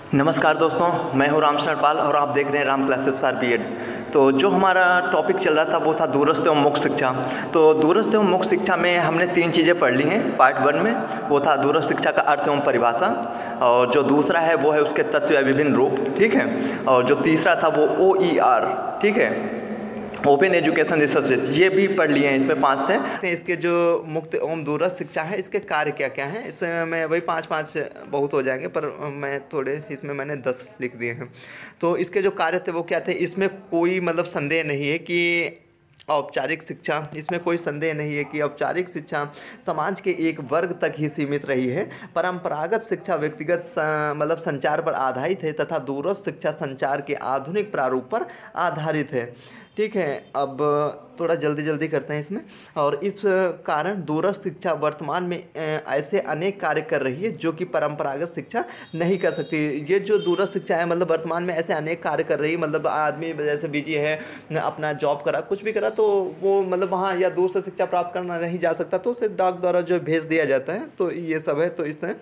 नमस्कार दोस्तों, मैं हूं रामशरण पाल और आप देख रहे हैं राम क्लासेस फॉर बीएड। तो जो हमारा टॉपिक चल रहा था वो था दूरस्थ एवं मुक्त शिक्षा। तो दूरस्थ एवं मुक्त शिक्षा में हमने 3 चीज़ें पढ़ ली हैं पार्ट 1 में। वो था दूरस्थ शिक्षा का अर्थ एवं परिभाषा, और जो दूसरा है वो है उसके तत्व या विभिन्न रूप, ठीक है। और जो तीसरा था वो OER, ठीक है, ओपन एजुकेशन रिसर्च, ये भी पढ़ लिए हैं। इसमें 5 थे। इसके जो मुक्त एवं दूरस्थ शिक्षा है, इसके कार्य क्या क्या हैं, इसमें मैं वही 5 बहुत हो जाएंगे, पर मैं थोड़े इसमें मैंने 10 लिख दिए हैं। तो इसके जो कार्य थे वो क्या थे, इसमें कोई मतलब संदेह नहीं है कि औपचारिक शिक्षा, इसमें कोई संदेह नहीं है कि औपचारिक शिक्षा समाज के एक वर्ग तक ही सीमित रही है। परंपरागत शिक्षा व्यक्तिगत मतलब संचार पर आधारित है तथा दूरस्थ शिक्षा संचार के आधुनिक प्रारूप पर आधारित है, ठीक है। अब थोड़ा जल्दी करते हैं इसमें। और इस कारण दूरस्थ शिक्षा वर्तमान में ऐसे अनेक कार्य कर रही है जो कि परंपरागत शिक्षा नहीं कर सकती। ये जो दूरस्थ शिक्षा है मतलब वर्तमान में ऐसे अनेक कार्य कर रही है, मतलब आदमी जैसे बिजी है, अपना जॉब करा, कुछ भी करा, तो वो मतलब वहाँ या दूर से शिक्षा प्राप्त करना नहीं जा सकता, तो उसे डाक द्वारा जो भेज दिया जाता है। तो ये सब है, तो इसमें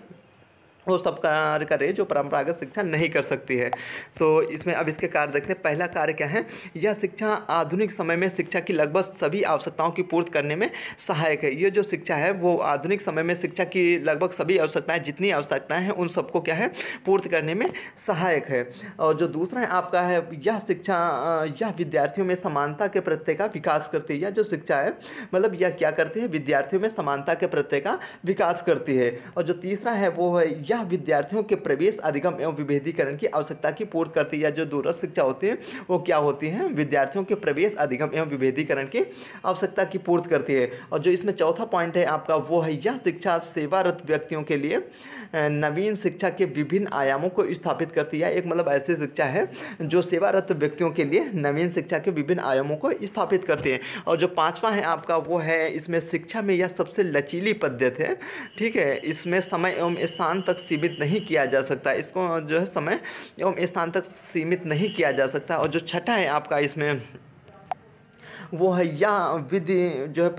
वो सब कार्य करे जो परंपरागत शिक्षा नहीं कर सकती है। तो इसमें अब इसके कार्य देखते हैं। पहला कार्य क्या है, यह शिक्षा आधुनिक समय में शिक्षा की लगभग सभी आवश्यकताओं की पूर्ति करने में सहायक है। ये जो शिक्षा है वो आधुनिक समय में शिक्षा की लगभग सभी आवश्यकताएं, जितनी आवश्यकताएं हैं उन सबको क्या है, पूर्ति करने में सहायक है। और जो दूसरा है आपका है, यह शिक्षा यह विद्यार्थियों में समानता के प्रत्यय का विकास करती है। यह जो शिक्षा है मतलब यह क्या करती है, विद्यार्थियों में समानता के प्रत्यय का विकास करती है। और जो तीसरा है वो है, यह विद्यार्थियों के प्रवेश अधिगम एवं विभेदीकरण की आवश्यकता की पूर्ति करती है। जो दूरस्थ शिक्षा होती है वो क्या होती है, विद्यार्थियों के प्रवेश अधिगम एवं विभेदीकरण की आवश्यकता की पूर्ति करती है। और जो इसमें चौथा पॉइंट है आपका वो है, यह शिक्षा सेवारत व्यक्तियों के लिए नवीन शिक्षा के विभिन्न आयामों को स्थापित करती है। एक मतलब ऐसी शिक्षा है जो सेवारत व्यक्तियों के लिए नवीन शिक्षा के विभिन्न आयामों को स्थापित करती है। और जो पांचवा है आपका वो है, इसमें शिक्षा में यह सबसे लचीली पद्धति है, ठीक है। इसमें समय एवं स्थान तक सीमित नहीं किया जा सकता, इसको जो है समय एवं स्थान तक सीमित नहीं किया जा सकता। और जो छठा है आपका इसमें वो है, या विधि जो है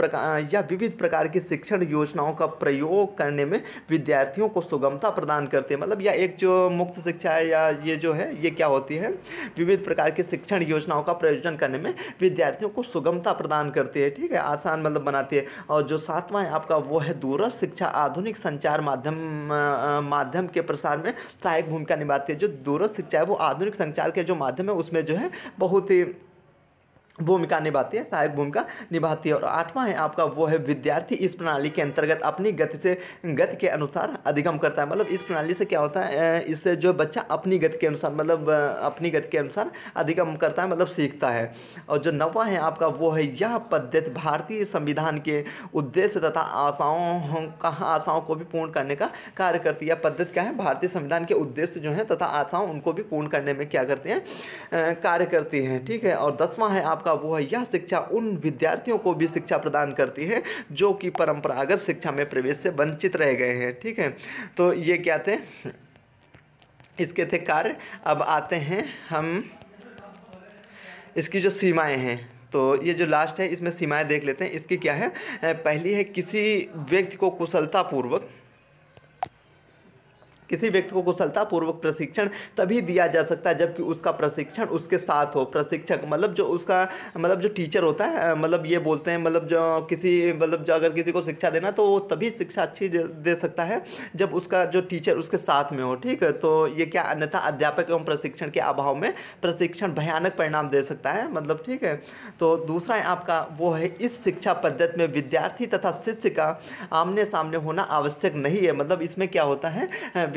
या विविध प्रकार की शिक्षण योजनाओं का प्रयोग करने में विद्यार्थियों को सुगमता प्रदान करती है। मतलब यह एक जो मुक्त शिक्षा है या ये जो है ये क्या होती है, विविध प्रकार की शिक्षण योजनाओं का प्रयोजन करने में विद्यार्थियों को सुगमता प्रदान करती है, ठीक है, आसान मतलब बनाती है। और जो सातवां है आपका वो है, दूरस्थ शिक्षा आधुनिक संचार माध्यम के प्रसार में सहायक भूमिका निभाती है। जो दूरस्थ शिक्षा है वो आधुनिक संचार के जो माध्यम है उसमें जो है बहुत ही भूमिका निभाती है, सहायक भूमिका निभाती है। और आठवां है आपका वो है, विद्यार्थी इस प्रणाली के अंतर्गत अपनी गति के अनुसार अधिगम करता है। मतलब इस प्रणाली से क्या होता है, इससे जो बच्चा अपनी गति के अनुसार मतलब अपनी गति के अनुसार अधिगम करता है, मतलब सीखता है। और जो नौवां है आपका वो है, यह पद्धति भारतीय संविधान के उद्देश्य तथा आशाओं को भी पूर्ण करने का कार्य करती है। यह पद्धति क्या है, भारतीय संविधान के उद्देश्य जो है तथा आशाओं उनको भी पूर्ण करने में क्या करती हैं, कार्य करती हैं, ठीक है। और 10वां है आपका वो है, यह शिक्षा उन विद्यार्थियों को भी शिक्षा प्रदान करती है जो कि परंपरागत शिक्षा में प्रवेश से वंचित रह गए हैं, ठीक है। तो ये क्या थे, इसके थे कार्य। अब आते हैं हम इसकी जो सीमाएं हैं, तो ये जो लास्ट है इसमें सीमाएं देख लेते हैं। इसकी क्या है, पहली है, किसी व्यक्ति को कुशलतापूर्वक प्रशिक्षण तभी दिया जा सकता है जबकि उसका प्रशिक्षण उसके साथ हो। प्रशिक्षक मतलब जो उसका मतलब जो टीचर होता है, मतलब ये बोलते हैं मतलब जो अगर किसी को शिक्षा देना तो वो तभी शिक्षा अच्छी दे सकता है जब उसका जो टीचर उसके साथ में हो, ठीक है। तो ये क्या, अन्यथा अध्यापक एवं प्रशिक्षण के अभाव में प्रशिक्षण भयानक परिणाम दे सकता है, मतलब, ठीक है। तो दूसरा है आपका वो है, इस शिक्षा पद्धति में विद्यार्थी तथा शिष्य का आमने सामने होना आवश्यक नहीं है। मतलब इसमें क्या होता है,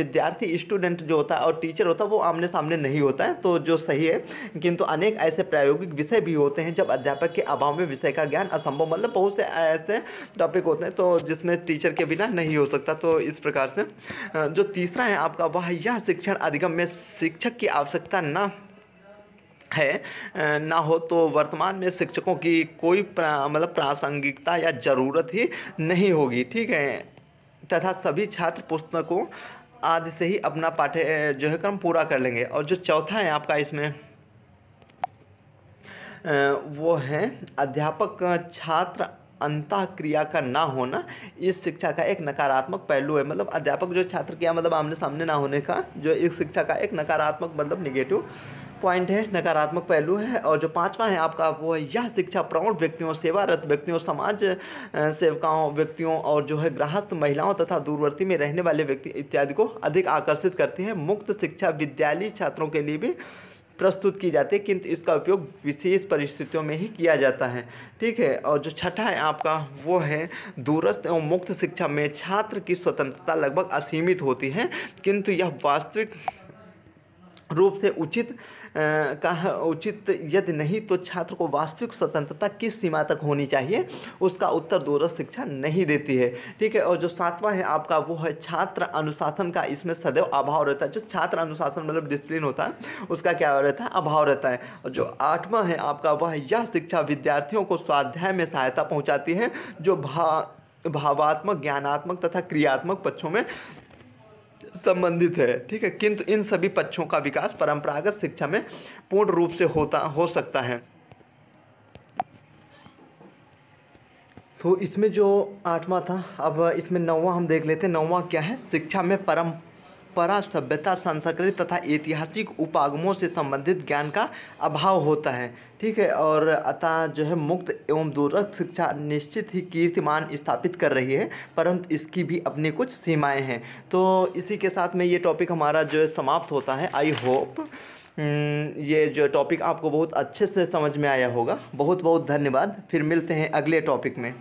विद्यार्थी स्टूडेंट जो होता है और टीचर होता है वो आमने सामने नहीं होता है, तो जो सही है। किंतु अनेक ऐसे प्रायोगिक विषय भी होते हैं जब अध्यापक के अभाव में विषय का ज्ञान असंभव, मतलब बहुत से ऐसे टॉपिक होते हैं तो जिसमें टीचर के बिना नहीं हो सकता। तो इस प्रकार से जो तीसरा है आपका वह, यह शिक्षण अधिगम में शिक्षक की आवश्यकता ना हो तो वर्तमान में शिक्षकों की कोई मतलब प्रासंगिकता या ज़रूरत ही नहीं होगी, ठीक है। तथा सभी छात्र पुस्तकों आदि से ही अपना पाठ्य जो है क्रम पूरा कर लेंगे। और जो चौथा है आपका इसमें वो है, अध्यापक छात्र अंतःक्रिया का ना होना इस शिक्षा का एक नकारात्मक पहलू है। मतलब अध्यापक जो छात्र क्या मतलब आमने सामने ना होने का जो इस शिक्षा का एक नकारात्मक मतलब निगेटिव पॉइंट है, नकारात्मक पहलू है। और जो पांचवा है आपका वो है यह शिक्षा प्रौढ़ व्यक्तियों, सेवारत व्यक्तियों, समाज सेवकाओं व्यक्तियों और जो है गृहस्थ महिलाओं तथा दूरवर्ती में रहने वाले व्यक्ति इत्यादि को अधिक आकर्षित करती है। मुक्त शिक्षा विद्यालयी छात्रों के लिए भी प्रस्तुत की जाती है, किंतु इसका उपयोग विशेष परिस्थितियों में ही किया जाता है। ठीक है। और जो छठा है आपका वो है दूरस्थ एवं मुक्त शिक्षा में छात्र की स्वतंत्रता लगभग असीमित होती है, किंतु यह वास्तविक रूप से उचित यदि नहीं तो छात्र को वास्तविक स्वतंत्रता किस सीमा तक होनी चाहिए उसका उत्तर दूरस्थ शिक्षा नहीं देती है। ठीक है। और जो सातवां है आपका वो है छात्र अनुशासन का इसमें सदैव अभाव रहता है। जो छात्र अनुशासन मतलब डिसिप्लिन होता है उसका क्या रहता है, अभाव रहता है। और जो आठवां है आपका वह यह शिक्षा विद्यार्थियों को स्वाध्याय में सहायता पहुँचाती है जो भावात्मक, ज्ञानात्मक तथा क्रियात्मक पक्षों में संबंधित है। ठीक है। किंतु इन सभी पक्षों का विकास परंपरागत शिक्षा में पूर्ण रूप से हो सकता है। तो इसमें जो आठवां था, अब इसमें नौवां हम देख लेते हैं। नौवां क्या है, शिक्षा में परंपरा, सभ्यता, संस्कृति तथा ऐतिहासिक उपागमों से संबंधित ज्ञान का अभाव होता है। ठीक है। और अतः जो है मुक्त एवं दूरस्थ शिक्षा निश्चित ही कीर्तिमान स्थापित कर रही है, परंतु इसकी भी अपनी कुछ सीमाएं हैं। तो इसी के साथ में ये टॉपिक हमारा जो है समाप्त होता है। आई होप ये जो टॉपिक आपको बहुत अच्छे से समझ में आया होगा। बहुत बहुत धन्यवाद। फिर मिलते हैं अगले टॉपिक में।